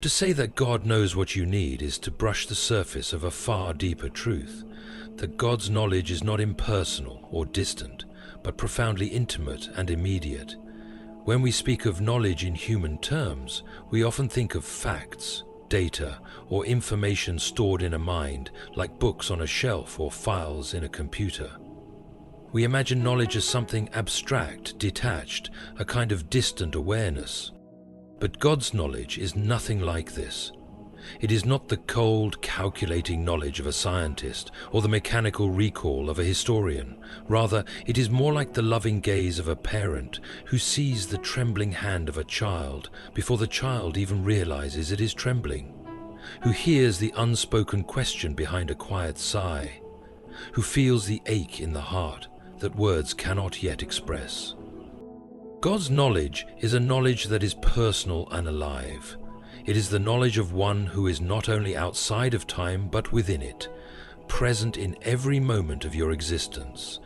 To say that God knows what you need is to brush the surface of a far deeper truth, that God's knowledge is not impersonal or distant, but profoundly intimate and immediate. When we speak of knowledge in human terms, we often think of facts, data, or information stored in a mind, like books on a shelf or files in a computer. We imagine knowledge as something abstract, detached, a kind of distant awareness. But God's knowledge is nothing like this. It is not the cold, calculating knowledge of a scientist or the mechanical recall of a historian. Rather, it is more like the loving gaze of a parent who sees the trembling hand of a child before the child even realizes it is trembling, who hears the unspoken question behind a quiet sigh, who feels the ache in the heart that words cannot yet express. God's knowledge is a knowledge that is personal and alive. It is the knowledge of one who is not only outside of time but within it, present in every moment of your existence.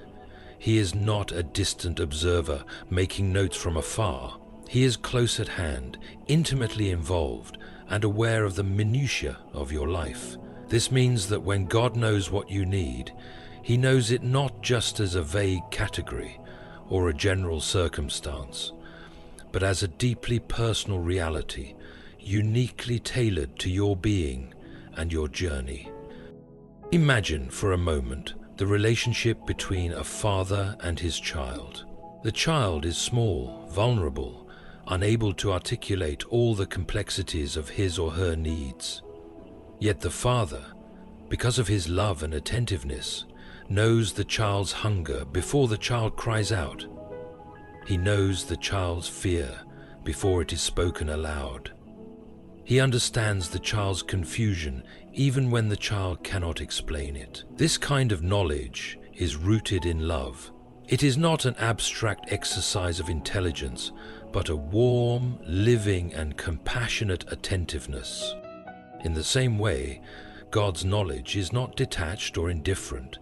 He is not a distant observer making notes from afar. He is close at hand, intimately involved, and aware of the minutiae of your life. This means that when God knows what you need, He knows it not just as a vague category or a general circumstance, but as a deeply personal reality, uniquely tailored to your being and your journey. Imagine for a moment the relationship between a father and his child. The child is small, vulnerable, unable to articulate all the complexities of his or her needs. Yet the father, because of his love and attentiveness, knows the child's hunger before the child cries out. He knows the child's fear before it is spoken aloud. He understands the child's confusion even when the child cannot explain it. This kind of knowledge is rooted in love. It is not an abstract exercise of intelligence, but a warm, living, and compassionate attentiveness. In the same way, God's knowledge is not detached or indifferent.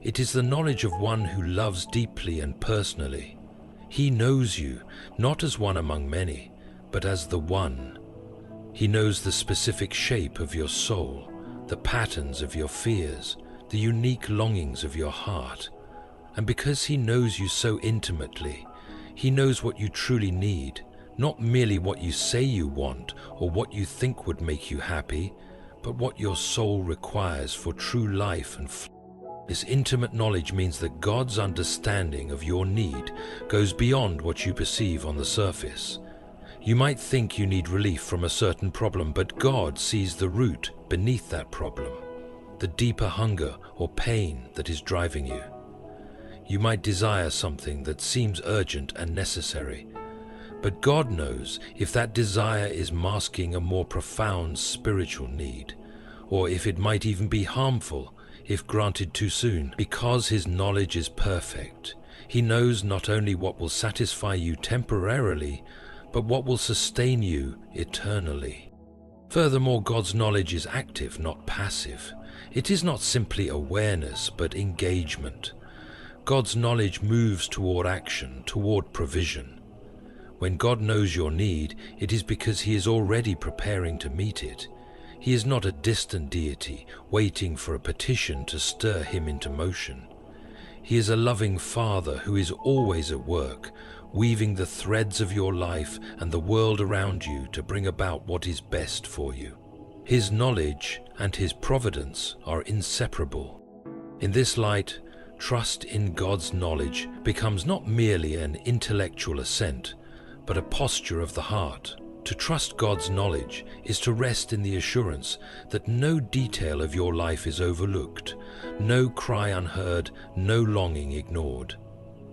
It is the knowledge of one who loves deeply and personally. He knows you, not as one among many, but as the one. He knows the specific shape of your soul, the patterns of your fears, the unique longings of your heart. And because He knows you so intimately, He knows what you truly need, not merely what you say you want or what you think would make you happy, but what your soul requires for true life and flow. This intimate knowledge means that God's understanding of your need goes beyond what you perceive on the surface. You might think you need relief from a certain problem, but God sees the root beneath that problem, the deeper hunger or pain that is driving you. You might desire something that seems urgent and necessary, but God knows if that desire is masking a more profound spiritual need, or if it might even be harmful if granted too soon. Because His knowledge is perfect, He knows not only what will satisfy you temporarily, but what will sustain you eternally. Furthermore, God's knowledge is active, not passive. It is not simply awareness, but engagement. God's knowledge moves toward action, toward provision. When God knows your need, it is because He is already preparing to meet it. He is not a distant deity, waiting for a petition to stir Him into motion. He is a loving Father who is always at work, weaving the threads of your life and the world around you to bring about what is best for you. His knowledge and His providence are inseparable. In this light, trust in God's knowledge becomes not merely an intellectual assent, but a posture of the heart. To trust God's knowledge is to rest in the assurance that no detail of your life is overlooked, no cry unheard, no longing ignored.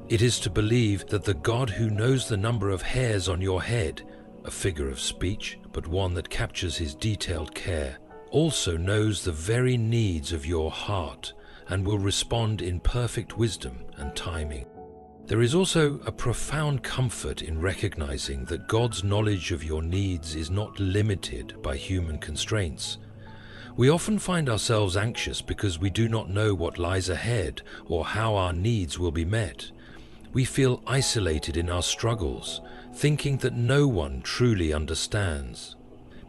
It is to believe that the God who knows the number of hairs on your head, a figure of speech, but one that captures His detailed care, also knows the very needs of your heart and will respond in perfect wisdom and timing. There is also a profound comfort in recognizing that God's knowledge of your needs is not limited by human constraints. We often find ourselves anxious because we do not know what lies ahead or how our needs will be met. We feel isolated in our struggles, thinking that no one truly understands.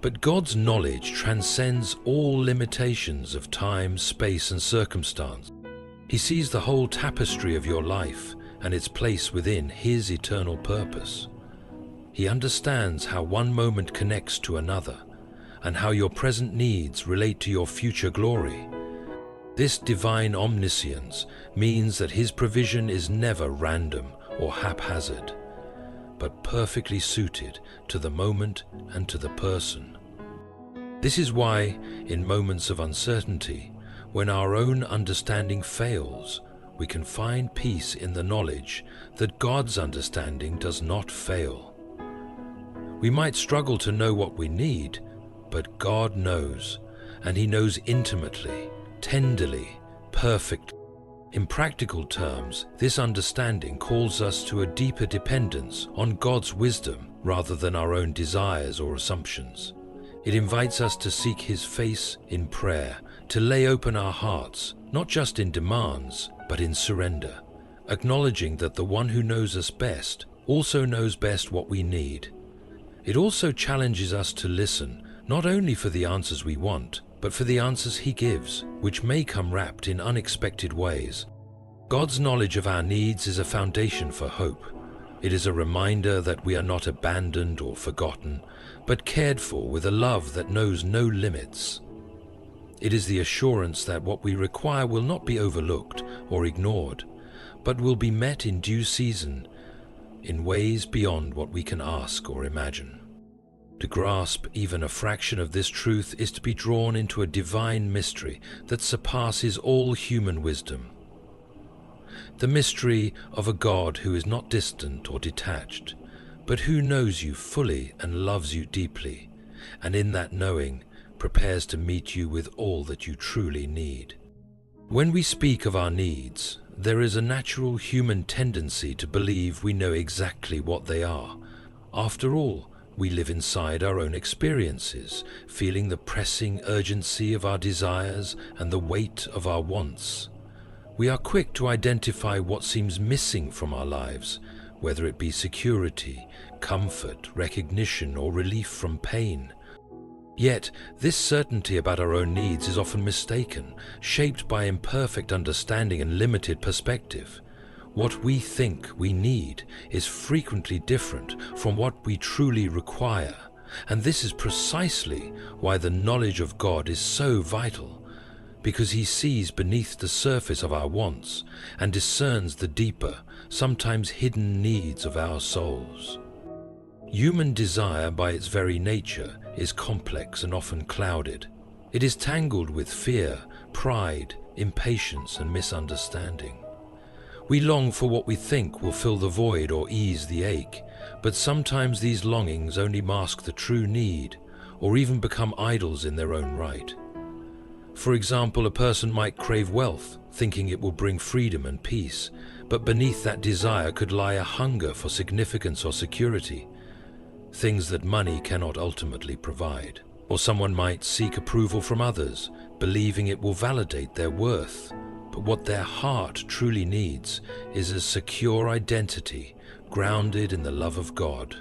But God's knowledge transcends all limitations of time, space, and circumstance. He sees the whole tapestry of your life and its place within His eternal purpose. He understands how one moment connects to another, and how your present needs relate to your future glory. This divine omniscience means that His provision is never random or haphazard, but perfectly suited to the moment and to the person. This is why, in moments of uncertainty, when our own understanding fails, we can find peace in the knowledge that God's understanding does not fail. We might struggle to know what we need, but God knows, and He knows intimately, tenderly, perfectly. In practical terms, this understanding calls us to a deeper dependence on God's wisdom rather than our own desires or assumptions. It invites us to seek His face in prayer, to lay open our hearts, not just in demands, but in surrender, acknowledging that the one who knows us best also knows best what we need. It also challenges us to listen, not only for the answers we want, but for the answers He gives, which may come wrapped in unexpected ways. God's knowledge of our needs is a foundation for hope. It is a reminder that we are not abandoned or forgotten, but cared for with a love that knows no limits. It is the assurance that what we require will not be overlooked or ignored, but will be met in due season, in ways beyond what we can ask or imagine. To grasp even a fraction of this truth is to be drawn into a divine mystery that surpasses all human wisdom. The mystery of a God who is not distant or detached, but who knows you fully and loves you deeply, and in that knowing prepares to meet you with all that you truly need. When we speak of our needs, there is a natural human tendency to believe we know exactly what they are. After all, we live inside our own experiences, feeling the pressing urgency of our desires and the weight of our wants. We are quick to identify what seems missing from our lives, whether it be security, comfort, recognition, or relief from pain. Yet, this certainty about our own needs is often mistaken, shaped by imperfect understanding and limited perspective. What we think we need is frequently different from what we truly require, and this is precisely why the knowledge of God is so vital, because He sees beneath the surface of our wants and discerns the deeper, sometimes hidden needs of our souls. Human desire by its very nature is complex and often clouded. It is tangled with fear, pride, impatience, and misunderstanding. We long for what we think will fill the void or ease the ache, but sometimes these longings only mask the true need, or even become idols in their own right. For example, a person might crave wealth, thinking it will bring freedom and peace, but beneath that desire could lie a hunger for significance or security, things that money cannot ultimately provide. Or someone might seek approval from others, believing it will validate their worth. But what their heart truly needs is a secure identity grounded in the love of God.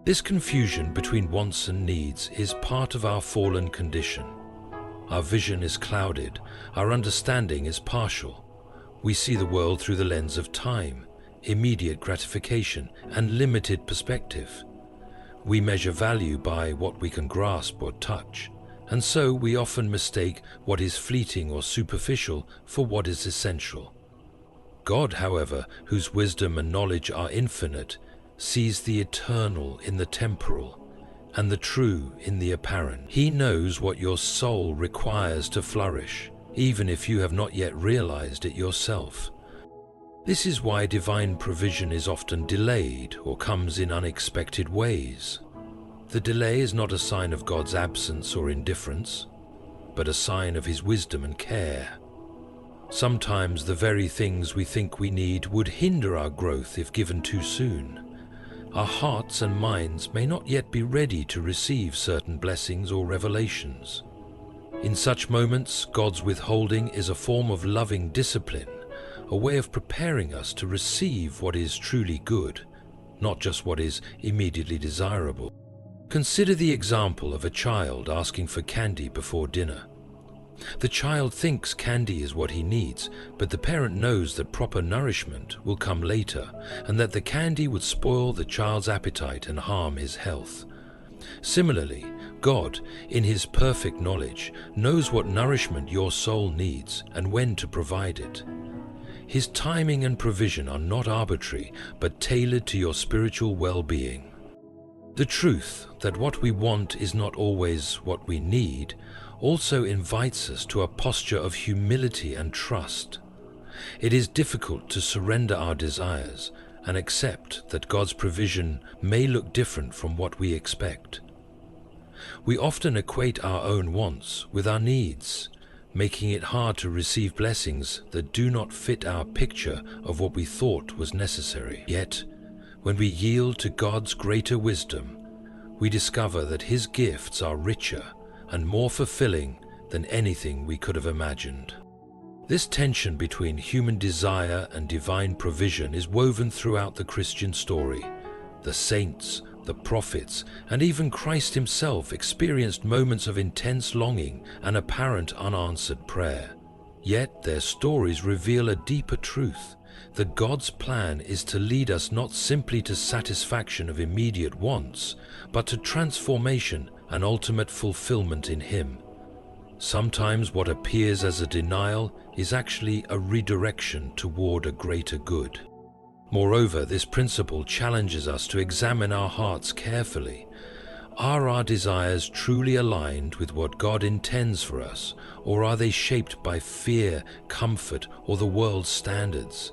This confusion between wants and needs is part of our fallen condition. Our vision is clouded, our understanding is partial. We see the world through the lens of time, immediate gratification, and limited perspective. We measure value by what we can grasp or touch, and so we often mistake what is fleeting or superficial for what is essential. God, however, whose wisdom and knowledge are infinite, sees the eternal in the temporal and the true in the apparent. He knows what your soul requires to flourish, even if you have not yet realized it yourself. This is why divine provision is often delayed or comes in unexpected ways. The delay is not a sign of God's absence or indifference, but a sign of His wisdom and care. Sometimes the very things we think we need would hinder our growth if given too soon. Our hearts and minds may not yet be ready to receive certain blessings or revelations. In such moments, God's withholding is a form of loving discipline, a way of preparing us to receive what is truly good, not just what is immediately desirable. Consider the example of a child asking for candy before dinner. The child thinks candy is what he needs, but the parent knows that proper nourishment will come later and that the candy would spoil the child's appetite and harm his health. Similarly, God, in His perfect knowledge, knows what nourishment your soul needs and when to provide it. His timing and provision are not arbitrary, but tailored to your spiritual well-being. The truth that what we want is not always what we need also invites us to a posture of humility and trust. It is difficult to surrender our desires and accept that God's provision may look different from what we expect. We often equate our own wants with our needs, making it hard to receive blessings that do not fit our picture of what we thought was necessary. Yet, when we yield to God's greater wisdom, we discover that His gifts are richer and more fulfilling than anything we could have imagined. This tension between human desire and divine provision is woven throughout the Christian story. The saints, the prophets, and even Christ Himself experienced moments of intense longing and apparent unanswered prayer. Yet their stories reveal a deeper truth, that God's plan is to lead us not simply to satisfaction of immediate wants, but to transformation and ultimate fulfillment in Him. Sometimes what appears as a denial is actually a redirection toward a greater good. Moreover, this principle challenges us to examine our hearts carefully. Are our desires truly aligned with what God intends for us, or are they shaped by fear, comfort, or the world's standards?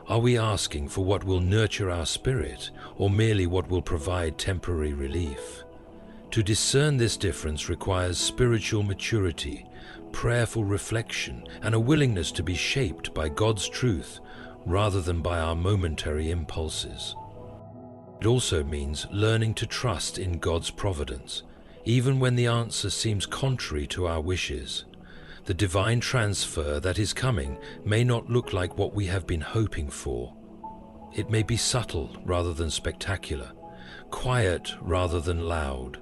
Are we asking for what will nurture our spirit, or merely what will provide temporary relief? To discern this difference requires spiritual maturity, prayerful reflection, and a willingness to be shaped by God's truth rather than by our momentary impulses. It also means learning to trust in God's providence, even when the answer seems contrary to our wishes. The divine transfer that is coming may not look like what we have been hoping for. It may be subtle rather than spectacular, quiet rather than loud,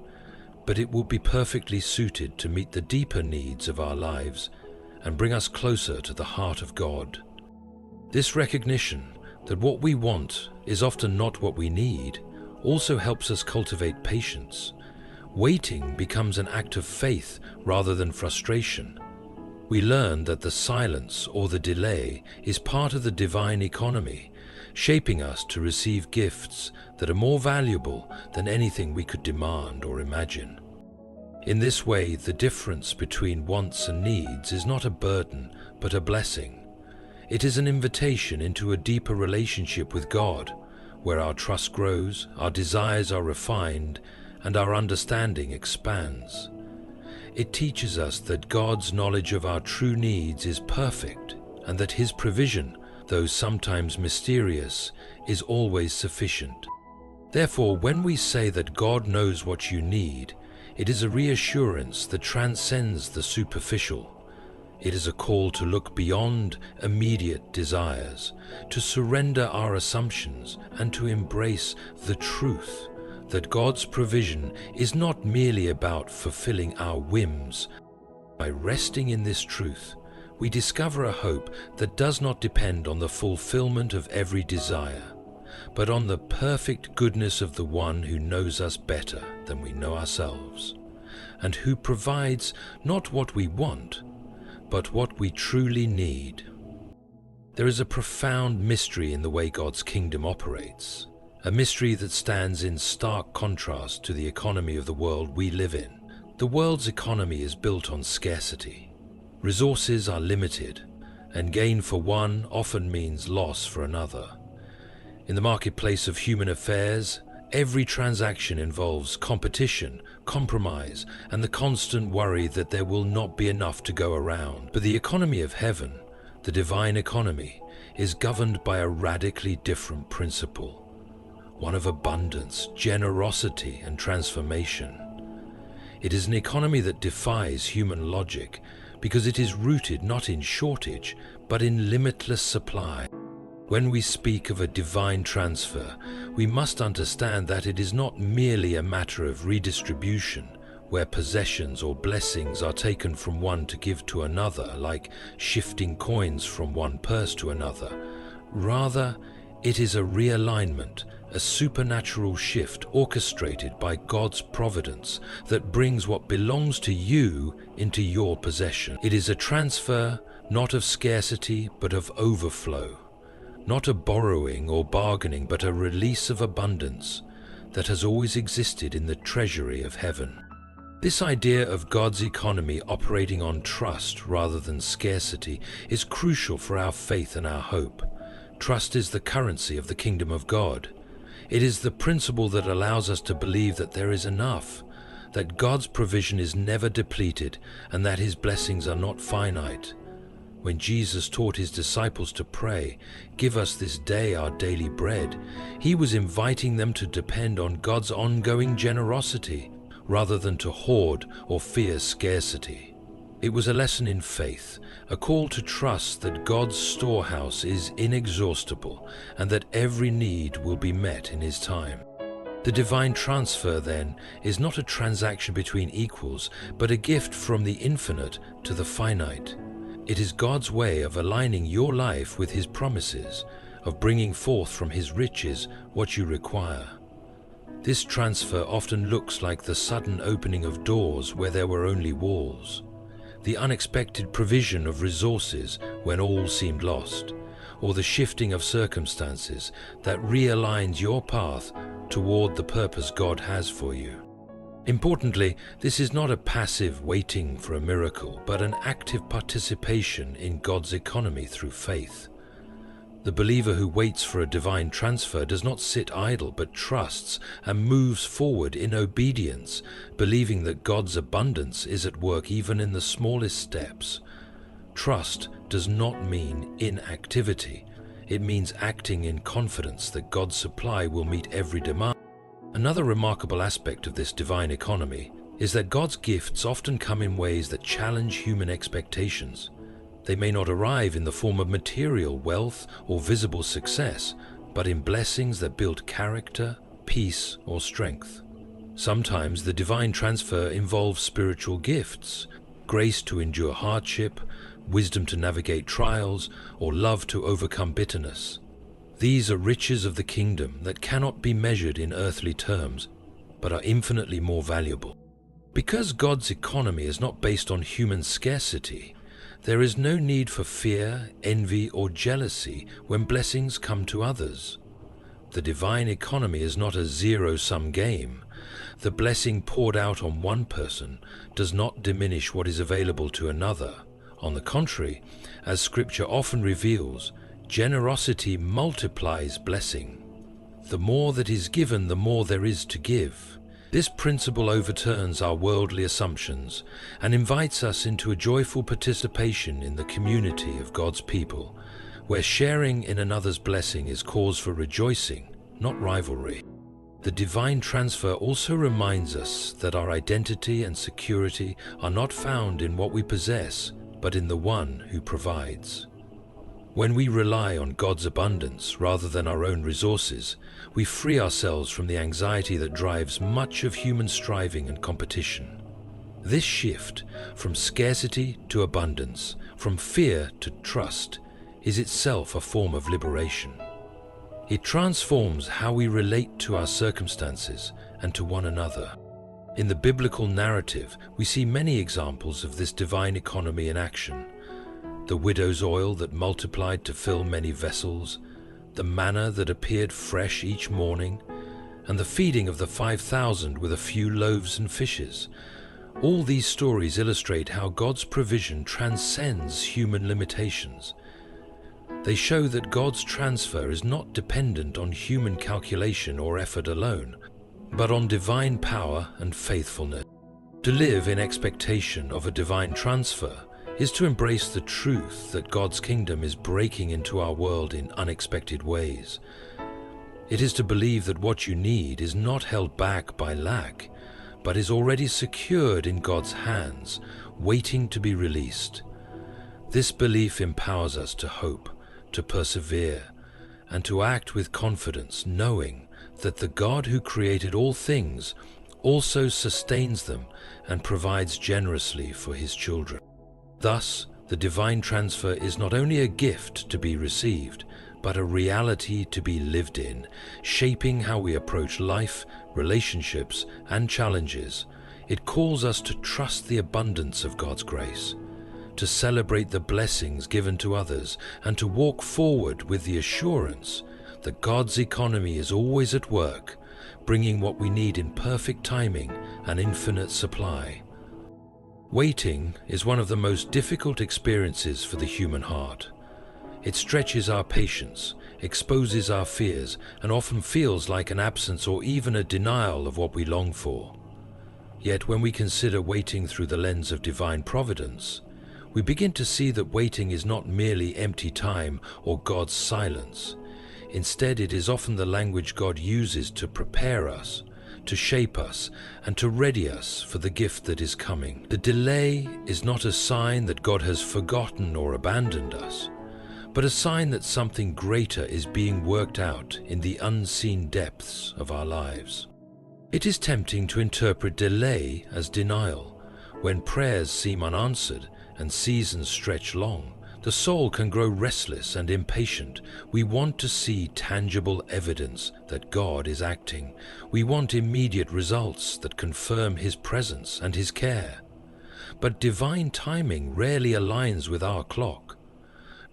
but it will be perfectly suited to meet the deeper needs of our lives and bring us closer to the heart of God. This recognition that what we want is often not what we need also helps us cultivate patience. Waiting becomes an act of faith rather than frustration. We learn that the silence or the delay is part of the divine economy, shaping us to receive gifts that are more valuable than anything we could demand or imagine. In this way, the difference between wants and needs is not a burden, but a blessing. It is an invitation into a deeper relationship with God, where our trust grows, our desires are refined, and our understanding expands. It teaches us that God's knowledge of our true needs is perfect, and that His provision, though sometimes mysterious, is always sufficient. Therefore, when we say that God knows what you need, it is a reassurance that transcends the superficial. It is a call to look beyond immediate desires, to surrender our assumptions, and to embrace the truth that God's provision is not merely about fulfilling our whims. By resting in this truth, we discover a hope that does not depend on the fulfillment of every desire, but on the perfect goodness of the one who knows us better than we know ourselves, and who provides not what we want, but what we truly need. There is a profound mystery in the way God's kingdom operates, a mystery that stands in stark contrast to the economy of the world we live in. The world's economy is built on scarcity. Resources are limited, and gain for one often means loss for another. In the marketplace of human affairs, every transaction involves competition, compromise, and the constant worry that there will not be enough to go around. But the economy of heaven, the divine economy, is governed by a radically different principle, one of abundance, generosity, and transformation. It is an economy that defies human logic because it is rooted not in shortage, but in limitless supply. When we speak of a divine transfer, we must understand that it is not merely a matter of redistribution, where possessions or blessings are taken from one to give to another, like shifting coins from one purse to another. Rather, it is a realignment, a supernatural shift orchestrated by God's providence that brings what belongs to you into your possession. It is a transfer not of scarcity but of overflow, not a borrowing or bargaining but a release of abundance that has always existed in the treasury of heaven. This idea of God's economy operating on trust rather than scarcity is crucial for our faith and our hope. Trust is the currency of the kingdom of God. It is the principle that allows us to believe that there is enough, that God's provision is never depleted, and that His blessings are not finite. When Jesus taught His disciples to pray, "Give us this day our daily bread," He was inviting them to depend on God's ongoing generosity, rather than to hoard or fear scarcity. It was a lesson in faith, a call to trust that God's storehouse is inexhaustible and that every need will be met in His time. The divine transfer, then, is not a transaction between equals, but a gift from the infinite to the finite. It is God's way of aligning your life with His promises, of bringing forth from His riches what you require. This transfer often looks like the sudden opening of doors where there were only walls, the unexpected provision of resources when all seemed lost, or the shifting of circumstances that realigns your path toward the purpose God has for you. Importantly, this is not a passive waiting for a miracle, but an active participation in God's economy through faith. The believer who waits for a divine transfer does not sit idle, but trusts and moves forward in obedience, believing that God's abundance is at work even in the smallest steps. Trust does not mean inactivity. It means acting in confidence that God's supply will meet every demand. Another remarkable aspect of this divine economy is that God's gifts often come in ways that challenge human expectations. They may not arrive in the form of material wealth or visible success, but in blessings that build character, peace, or strength. Sometimes the divine transfer involves spiritual gifts, grace to endure hardship, wisdom to navigate trials, or love to overcome bitterness. These are riches of the kingdom that cannot be measured in earthly terms, but are infinitely more valuable. Because God's economy is not based on human scarcity, there is no need for fear, envy, or jealousy when blessings come to others. The divine economy is not a zero-sum game. The blessing poured out on one person does not diminish what is available to another. On the contrary, as Scripture often reveals, generosity multiplies blessing. The more that is given, the more there is to give. This principle overturns our worldly assumptions and invites us into a joyful participation in the community of God's people, where sharing in another's blessing is cause for rejoicing, not rivalry. The divine transfer also reminds us that our identity and security are not found in what we possess, but in the one who provides. When we rely on God's abundance rather than our own resources, we free ourselves from the anxiety that drives much of human striving and competition. This shift from scarcity to abundance, from fear to trust, is itself a form of liberation. It transforms how we relate to our circumstances and to one another. In the biblical narrative, we see many examples of this divine economy in action. The widow's oil that multiplied to fill many vessels, the manna that appeared fresh each morning, and the feeding of the 5,000 with a few loaves and fishes. All these stories illustrate how God's provision transcends human limitations. They show that God's transfer is not dependent on human calculation or effort alone, but on divine power and faithfulness. To live in expectation of a divine transfer is to embrace the truth that God's kingdom is breaking into our world in unexpected ways. It is to believe that what you need is not held back by lack, but is already secured in God's hands, waiting to be released. This belief empowers us to hope, to persevere, and to act with confidence, knowing that the God who created all things also sustains them and provides generously for his children. Thus, the divine transfer is not only a gift to be received, but a reality to be lived in, shaping how we approach life, relationships, and challenges. It calls us to trust the abundance of God's grace, to celebrate the blessings given to others, and to walk forward with the assurance that God's economy is always at work, bringing what we need in perfect timing and infinite supply. Waiting is one of the most difficult experiences for the human heart. It stretches our patience, exposes our fears, and often feels like an absence or even a denial of what we long for. Yet when we consider waiting through the lens of divine providence, we begin to see that waiting is not merely empty time or God's silence. Instead, it is often the language God uses to prepare us, to shape us, and to ready us for the gift that is coming. The delay is not a sign that God has forgotten or abandoned us, but a sign that something greater is being worked out in the unseen depths of our lives. It is tempting to interpret delay as denial. When prayers seem unanswered and seasons stretch long, the soul can grow restless and impatient. We want to see tangible evidence that God is acting. We want immediate results that confirm his presence and his care. But divine timing rarely aligns with our clock.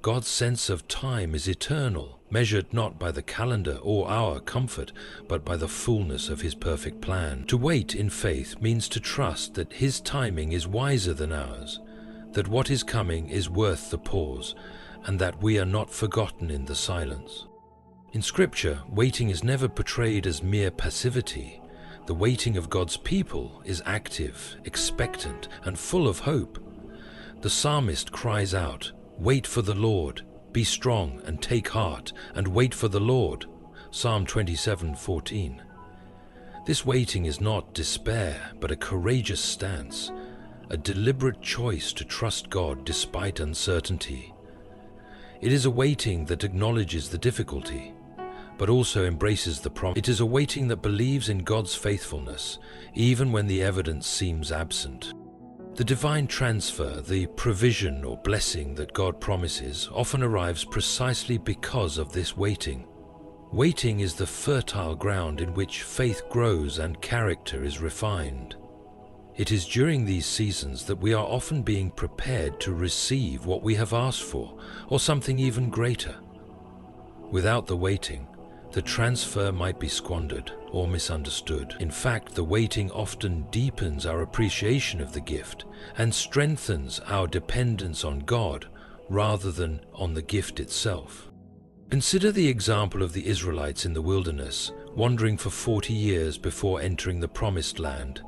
God's sense of time is eternal, measured not by the calendar or our comfort, but by the fullness of his perfect plan. To wait in faith means to trust that his timing is wiser than ours, that what is coming is worth the pause, and that we are not forgotten in the silence. In Scripture, waiting is never portrayed as mere passivity. The waiting of God's people is active, expectant, and full of hope. The psalmist cries out, "Wait for the Lord, be strong and take heart, and wait for the Lord." Psalm 27:14. This waiting is not despair, but a courageous stance, a deliberate choice to trust God despite uncertainty. It is a waiting that acknowledges the difficulty, but also embraces the promise. It is a waiting that believes in God's faithfulness, even when the evidence seems absent. The divine transfer, the provision or blessing that God promises, often arrives precisely because of this waiting. Waiting is the fertile ground in which faith grows and character is refined. It is during these seasons that we are often being prepared to receive what we have asked for, or something even greater. Without the waiting, the transfer might be squandered or misunderstood. In fact, the waiting often deepens our appreciation of the gift and strengthens our dependence on God rather than on the gift itself. Consider the example of the Israelites in the wilderness, wandering for 40 years before entering the promised land.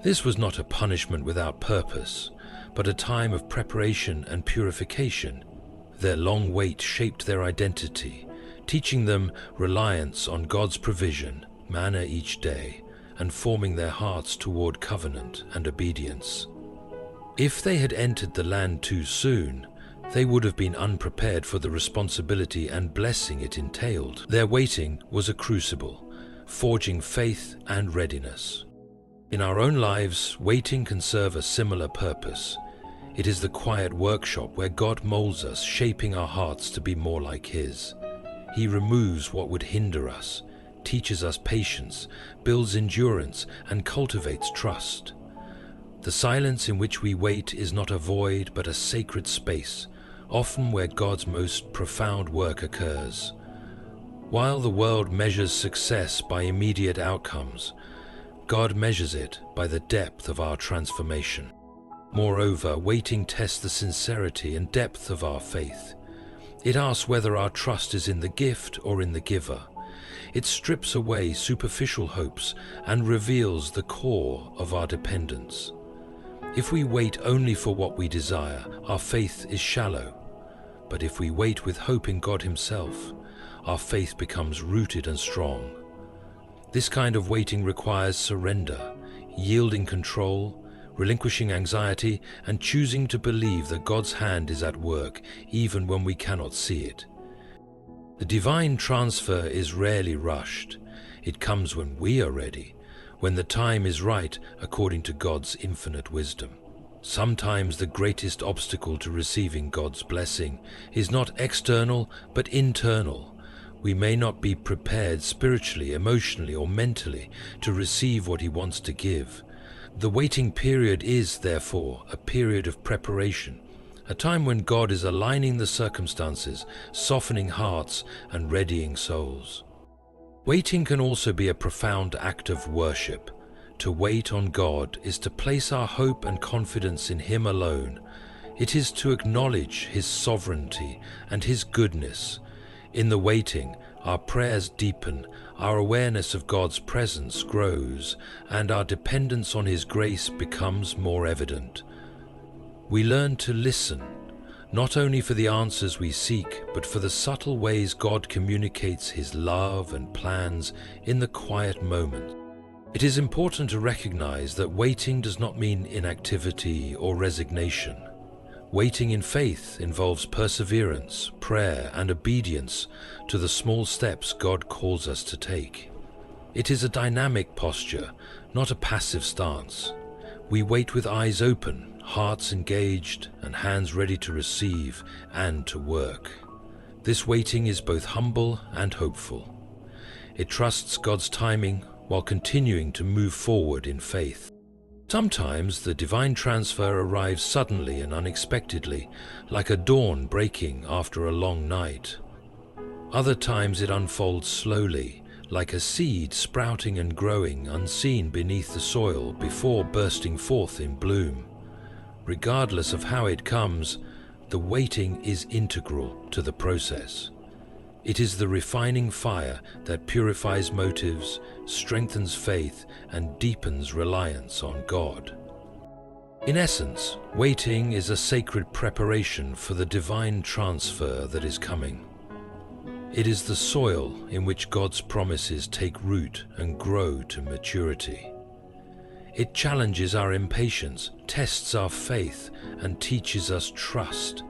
This was not a punishment without purpose, but a time of preparation and purification. Their long wait shaped their identity, teaching them reliance on God's provision, manna each day, and forming their hearts toward covenant and obedience. If they had entered the land too soon, they would have been unprepared for the responsibility and blessing it entailed. Their waiting was a crucible, forging faith and readiness. In our own lives, waiting can serve a similar purpose. It is the quiet workshop where God molds us, shaping our hearts to be more like his. He removes what would hinder us, teaches us patience, builds endurance, and cultivates trust. The silence in which we wait is not a void, but a sacred space, often where God's most profound work occurs. While the world measures success by immediate outcomes, God measures it by the depth of our transformation. Moreover, waiting tests the sincerity and depth of our faith. It asks whether our trust is in the gift or in the giver. It strips away superficial hopes and reveals the core of our dependence. If we wait only for what we desire, our faith is shallow. But if we wait with hope in God himself, our faith becomes rooted and strong. This kind of waiting requires surrender, yielding control, relinquishing anxiety, and choosing to believe that God's hand is at work even when we cannot see it. The divine transfer is rarely rushed. It comes when we are ready, when the time is right according to God's infinite wisdom. Sometimes the greatest obstacle to receiving God's blessing is not external but internal. We may not be prepared spiritually, emotionally, or mentally to receive what He wants to give. The waiting period is, therefore, a period of preparation, a time when God is aligning the circumstances, softening hearts, and readying souls. Waiting can also be a profound act of worship. To wait on God is to place our hope and confidence in Him alone. It is to acknowledge His sovereignty and His goodness. In the waiting, our prayers deepen, our awareness of God's presence grows, and our dependence on His grace becomes more evident. We learn to listen, not only for the answers we seek, but for the subtle ways God communicates His love and plans in the quiet moments. It is important to recognize that waiting does not mean inactivity or resignation. Waiting in faith involves perseverance, prayer, and obedience to the small steps God calls us to take. It is a dynamic posture, not a passive stance. We wait with eyes open, hearts engaged, and hands ready to receive and to work. This waiting is both humble and hopeful. It trusts God's timing while continuing to move forward in faith. Sometimes the divine transfer arrives suddenly and unexpectedly, like a dawn breaking after a long night. Other times it unfolds slowly, like a seed sprouting and growing unseen beneath the soil before bursting forth in bloom. Regardless of how it comes, the waiting is integral to the process. It is the refining fire that purifies motives, strengthens faith, and deepens reliance on God. In essence, waiting is a sacred preparation for the divine transfer that is coming. It is the soil in which God's promises take root and grow to maturity. It challenges our impatience, tests our faith, and teaches us trust.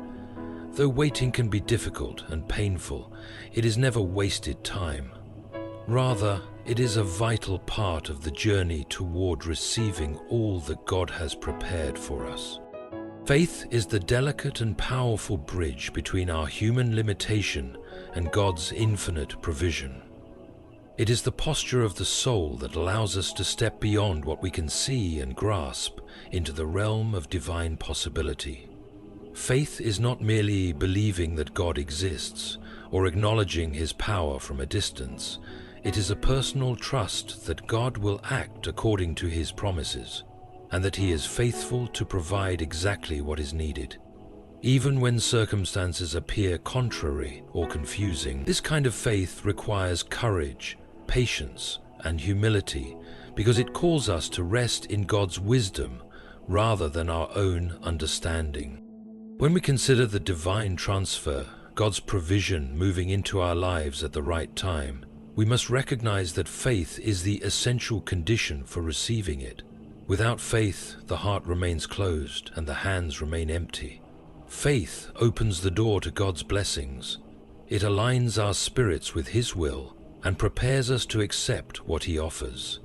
Though waiting can be difficult and painful, it is never wasted time. Rather, it is a vital part of the journey toward receiving all that God has prepared for us. Faith is the delicate and powerful bridge between our human limitation and God's infinite provision. It is the posture of the soul that allows us to step beyond what we can see and grasp into the realm of divine possibility. Faith is not merely believing that God exists or acknowledging His power from a distance. It is a personal trust that God will act according to His promises, and that He is faithful to provide exactly what is needed. Even when circumstances appear contrary or confusing, this kind of faith requires courage, patience, and humility, because it calls us to rest in God's wisdom rather than our own understanding. When we consider the divine transfer, God's provision moving into our lives at the right time, we must recognize that faith is the essential condition for receiving it. Without faith, the heart remains closed and the hands remain empty. Faith opens the door to God's blessings. It aligns our spirits with His will and prepares us to accept what He offers.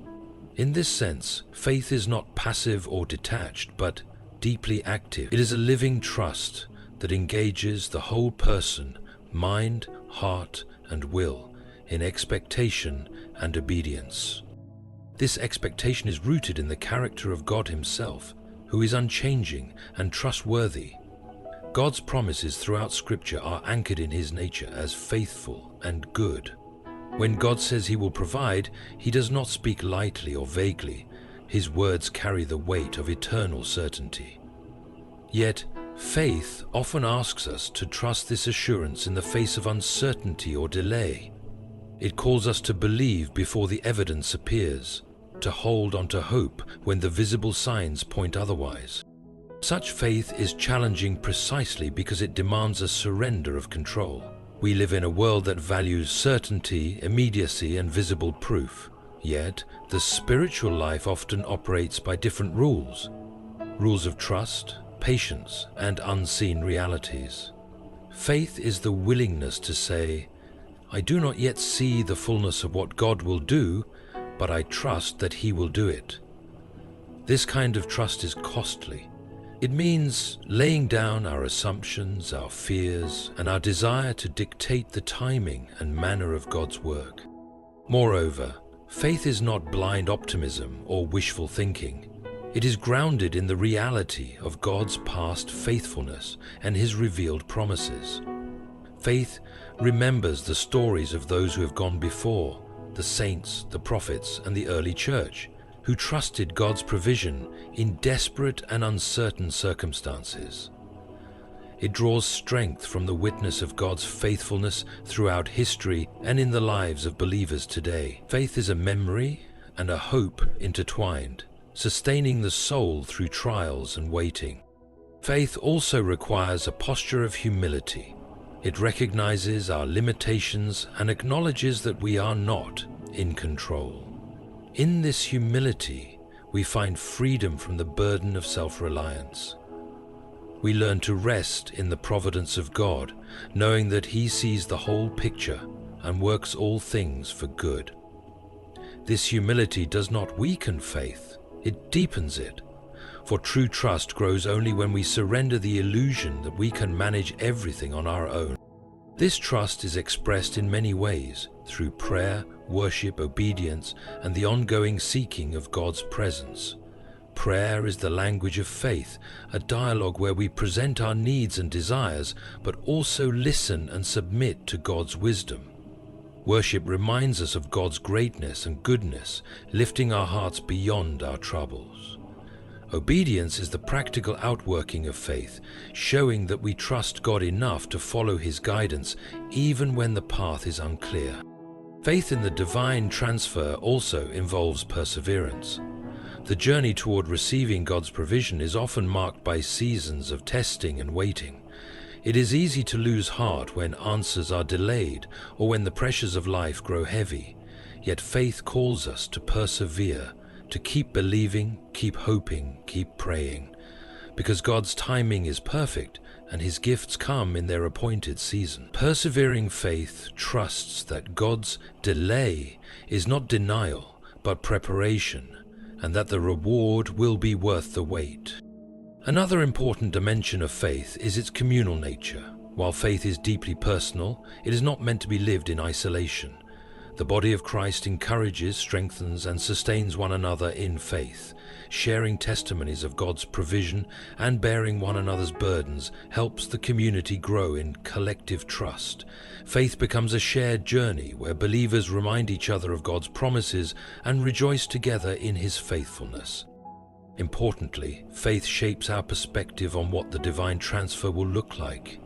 In this sense, faith is not passive or detached, but deeply active. It is a living trust that engages the whole person, mind, heart, and will, in expectation and obedience. This expectation is rooted in the character of God Himself, who is unchanging and trustworthy. God's promises throughout Scripture are anchored in His nature as faithful and good. When God says He will provide, He does not speak lightly or vaguely. His words carry the weight of eternal certainty. Yet, faith often asks us to trust this assurance in the face of uncertainty or delay. It calls us to believe before the evidence appears, to hold on to hope when the visible signs point otherwise. Such faith is challenging precisely because it demands a surrender of control. We live in a world that values certainty, immediacy, and visible proof. Yet, the spiritual life often operates by different rules. Rules of trust, patience, and unseen realities. Faith is the willingness to say, I do not yet see the fullness of what God will do, but I trust that He will do it. This kind of trust is costly. It means laying down our assumptions, our fears, and our desire to dictate the timing and manner of God's work. Moreover, faith is not blind optimism or wishful thinking. It is grounded in the reality of God's past faithfulness and His revealed promises. Faith remembers the stories of those who have gone before, the saints, the prophets, and the early church, who trusted God's provision in desperate and uncertain circumstances. It draws strength from the witness of God's faithfulness throughout history and in the lives of believers today. Faith is a memory and a hope intertwined, sustaining the soul through trials and waiting. Faith also requires a posture of humility. It recognizes our limitations and acknowledges that we are not in control. In this humility, we find freedom from the burden of self-reliance. We learn to rest in the providence of God, knowing that He sees the whole picture and works all things for good. This humility does not weaken faith, it deepens it. For true trust grows only when we surrender the illusion that we can manage everything on our own. This trust is expressed in many ways, through prayer, worship, obedience, and the ongoing seeking of God's presence. Prayer is the language of faith, a dialogue where we present our needs and desires, but also listen and submit to God's wisdom. Worship reminds us of God's greatness and goodness, lifting our hearts beyond our troubles. Obedience is the practical outworking of faith, showing that we trust God enough to follow His guidance even when the path is unclear. Faith in the divine transfer also involves perseverance. The journey toward receiving God's provision is often marked by seasons of testing and waiting. It is easy to lose heart when answers are delayed or when the pressures of life grow heavy. Yet faith calls us to persevere, to keep believing, keep hoping, keep praying. Because God's timing is perfect and His gifts come in their appointed season. Persevering faith trusts that God's delay is not denial, but preparation, and that the reward will be worth the wait. Another important dimension of faith is its communal nature. While faith is deeply personal, it is not meant to be lived in isolation. The body of Christ encourages, strengthens, and sustains one another in faith. Sharing testimonies of God's provision and bearing one another's burdens helps the community grow in collective trust. Faith becomes a shared journey where believers remind each other of God's promises and rejoice together in His faithfulness. Importantly, faith shapes our perspective on what the divine transfer will look like.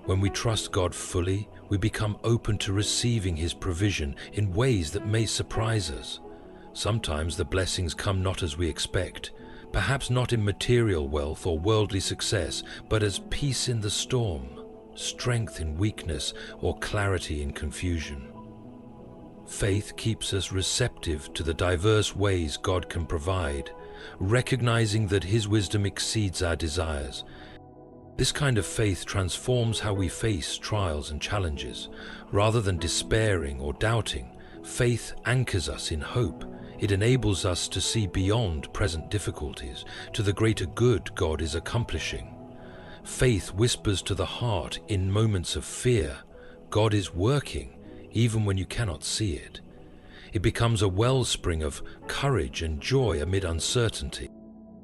When we trust God fully, we become open to receiving His provision in ways that may surprise us. Sometimes the blessings come not as we expect, perhaps not in material wealth or worldly success, but as peace in the storm, strength in weakness, or clarity in confusion. Faith keeps us receptive to the diverse ways God can provide, recognizing that His wisdom exceeds our desires. This kind of faith transforms how we face trials and challenges. Rather than despairing or doubting, faith anchors us in hope. It enables us to see beyond present difficulties to the greater good God is accomplishing. Faith whispers to the heart in moments of fear, God is working, even when you cannot see it. It becomes a wellspring of courage and joy amid uncertainty.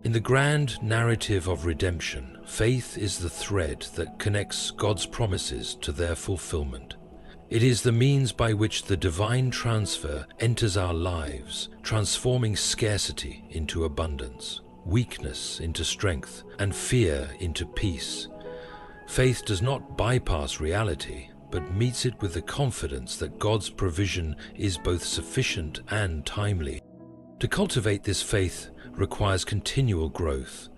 In the grand narrative of redemption, faith is the thread that connects God's promises to their fulfillment. It is the means by which the divine transfer enters our lives, transforming scarcity into abundance, weakness into strength, and fear into peace. Faith does not bypass reality, but meets it with the confidence that God's provision is both sufficient and timely. To cultivate this faith requires continual growth,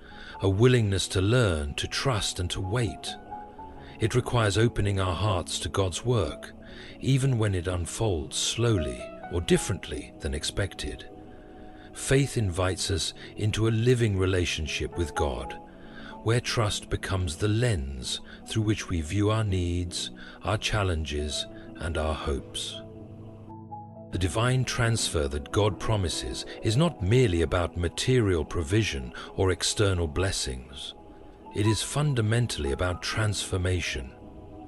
a willingness to learn, to trust, and to wait. It requires opening our hearts to God's work, even when it unfolds slowly or differently than expected. Faith invites us into a living relationship with God, where trust becomes the lens through which we view our needs, our challenges, and our hopes. The divine transfer that God promises is not merely about material provision or external blessings. It is fundamentally about transformation.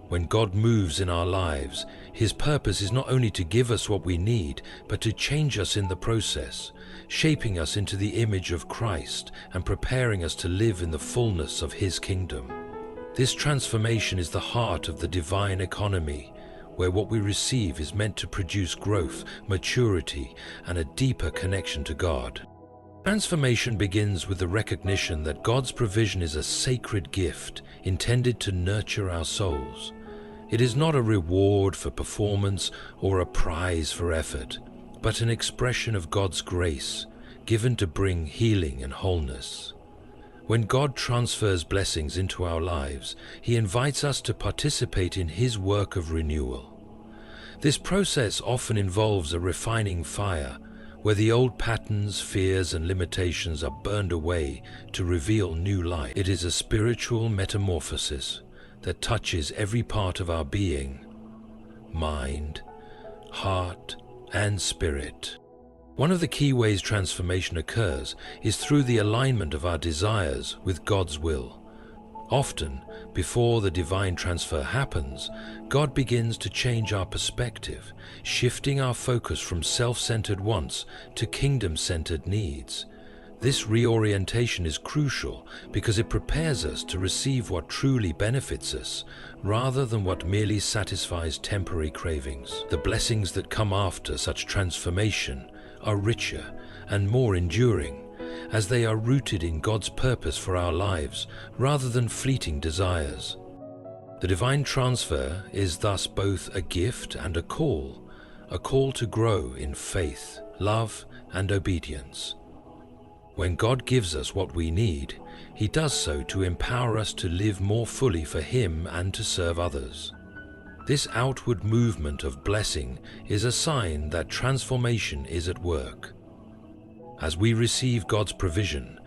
When God moves in our lives, His purpose is not only to give us what we need, but to change us in the process, shaping us into the image of Christ and preparing us to live in the fullness of His kingdom. This transformation is the heart of the divine economy, where what we receive is meant to produce growth, maturity, and a deeper connection to God. Transformation begins with the recognition that God's provision is a sacred gift intended to nurture our souls. It is not a reward for performance or a prize for effort, but an expression of God's grace, given to bring healing and wholeness. When God transfers blessings into our lives, He invites us to participate in His work of renewal. This process often involves a refining fire, where the old patterns, fears, and limitations are burned away to reveal new light. It is a spiritual metamorphosis that touches every part of our being, mind, heart, and spirit. One of the key ways transformation occurs is through the alignment of our desires with God's will. Often, before the divine transfer happens, God begins to change our perspective, shifting our focus from self-centered wants to kingdom-centered needs. This reorientation is crucial because it prepares us to receive what truly benefits us, rather than what merely satisfies temporary cravings. The blessings that come after such transformation are richer and more enduring, as they are rooted in God's purpose for our lives rather than fleeting desires. The divine transfer is thus both a gift and a call to grow in faith, love, and obedience. When God gives us what we need, He does so to empower us to live more fully for Him and to serve others. This outward movement of blessing is a sign that transformation is at work. As we receive God's provision,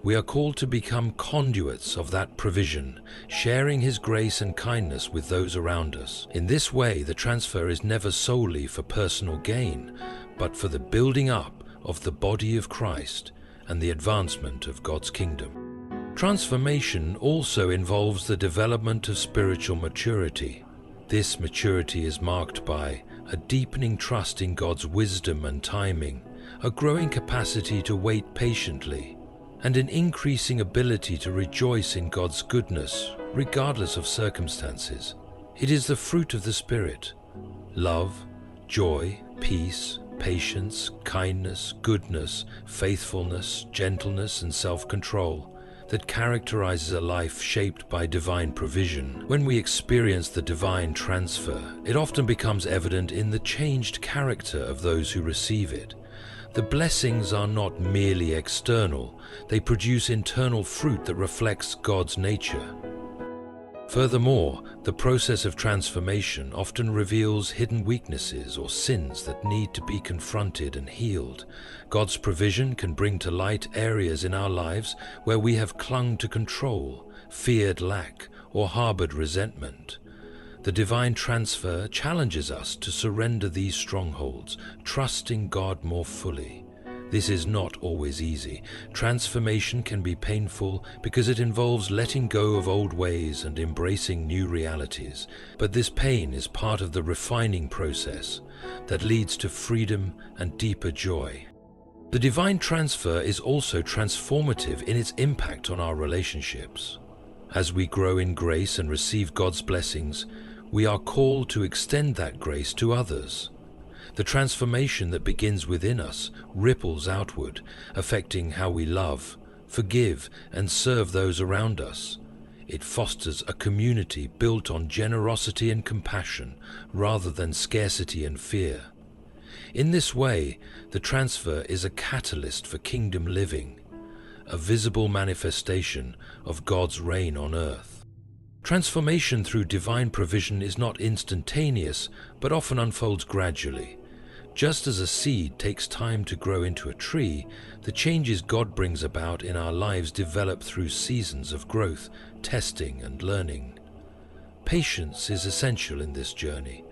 we are called to become conduits of that provision, sharing His grace and kindness with those around us. In this way, the transfer is never solely for personal gain, but for the building up of the body of Christ and the advancement of God's kingdom. Transformation also involves the development of spiritual maturity. This maturity is marked by a deepening trust in God's wisdom and timing, a growing capacity to wait patiently, and an increasing ability to rejoice in God's goodness, regardless of circumstances. It is the fruit of the Spirit: love, joy, peace, patience, kindness, goodness, faithfulness, gentleness, and self-control that characterizes a life shaped by divine provision. When we experience the divine transfer, it often becomes evident in the changed character of those who receive it. The blessings are not merely external, they produce internal fruit that reflects God's nature. Furthermore, the process of transformation often reveals hidden weaknesses or sins that need to be confronted and healed. God's provision can bring to light areas in our lives where we have clung to control, feared lack, or harbored resentment. The divine transfer challenges us to surrender these strongholds, trusting God more fully. This is not always easy. Transformation can be painful because it involves letting go of old ways and embracing new realities. But this pain is part of the refining process that leads to freedom and deeper joy. The divine transfer is also transformative in its impact on our relationships. As we grow in grace and receive God's blessings, we are called to extend that grace to others. The transformation that begins within us ripples outward, affecting how we love, forgive, and serve those around us. It fosters a community built on generosity and compassion rather than scarcity and fear. In this way, the transfer is a catalyst for kingdom living, a visible manifestation of God's reign on earth. Transformation through divine provision is not instantaneous, but often unfolds gradually. Just as a seed takes time to grow into a tree, the changes God brings about in our lives develop through seasons of growth, testing, and learning. Patience is essential in this journey.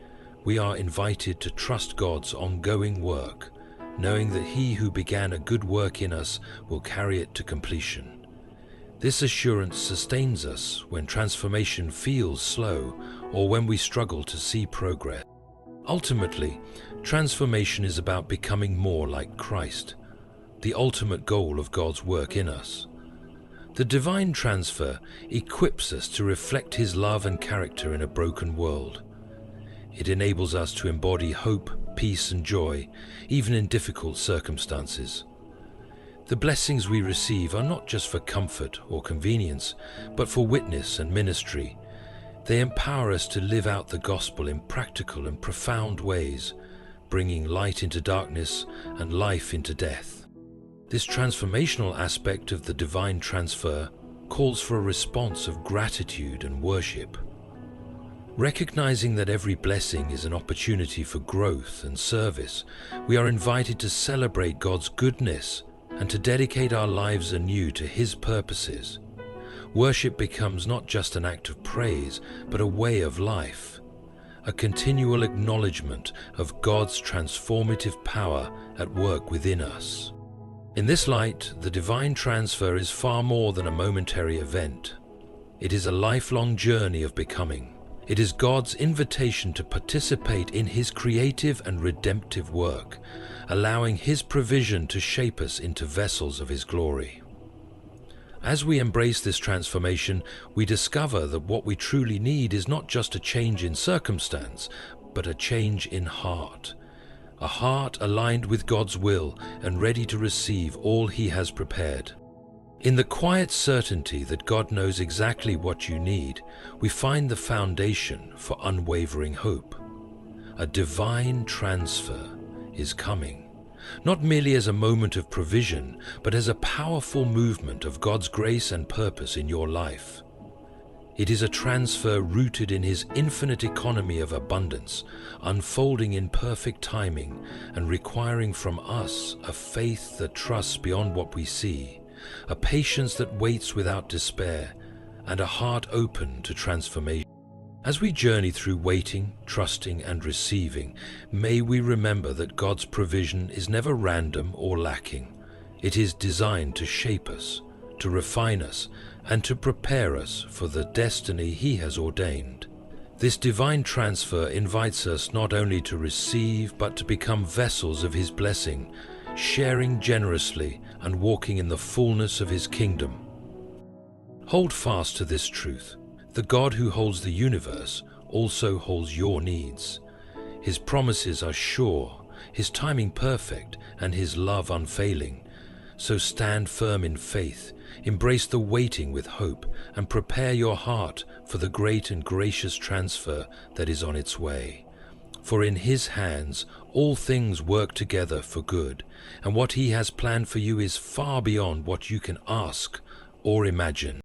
we are invited to trust God's ongoing work, knowing that He who began a good work in us will carry it to completion. This assurance sustains us when transformation feels slow or when we struggle to see progress. Ultimately, transformation is about becoming more like Christ, the ultimate goal of God's work in us. The divine transfer equips us to reflect His love and character in a broken world. It enables us to embody hope, peace, and joy, even in difficult circumstances. The blessings we receive are not just for comfort or convenience, but for witness and ministry. They empower us to live out the gospel in practical and profound ways, bringing light into darkness and life into death. This transformational aspect of the divine transfer calls for a response of gratitude and worship. Recognizing that every blessing is an opportunity for growth and service, we are invited to celebrate God's goodness and to dedicate our lives anew to His purposes. Worship becomes not just an act of praise, but a way of life, a continual acknowledgement of God's transformative power at work within us. In this light, the divine transfer is far more than a momentary event. It is a lifelong journey of becoming. It is God's invitation to participate in His creative and redemptive work, allowing His provision to shape us into vessels of His glory. As we embrace this transformation, we discover that what we truly need is not just a change in circumstance, but a change in heart. A heart aligned with God's will and ready to receive all He has prepared. In the quiet certainty that God knows exactly what you need, we find the foundation for unwavering hope. A divine transfer is coming. Not merely as a moment of provision, but as a powerful movement of God's grace and purpose in your life. It is a transfer rooted in His infinite economy of abundance, unfolding in perfect timing and requiring from us a faith that trusts beyond what we see, a patience that waits without despair, and a heart open to transformation. As we journey through waiting, trusting, and receiving, may we remember that God's provision is never random or lacking. It is designed to shape us, to refine us, and to prepare us for the destiny He has ordained. This divine transfer invites us not only to receive, but to become vessels of His blessing, sharing generously and walking in the fullness of His kingdom. Hold fast to this truth. The God who holds the universe also holds your needs. His promises are sure, His timing perfect, and His love unfailing. So stand firm in faith, embrace the waiting with hope, and prepare your heart for the great and gracious transfer that is on its way. For in His hands all things work together for good, and what He has planned for you is far beyond what you can ask or imagine.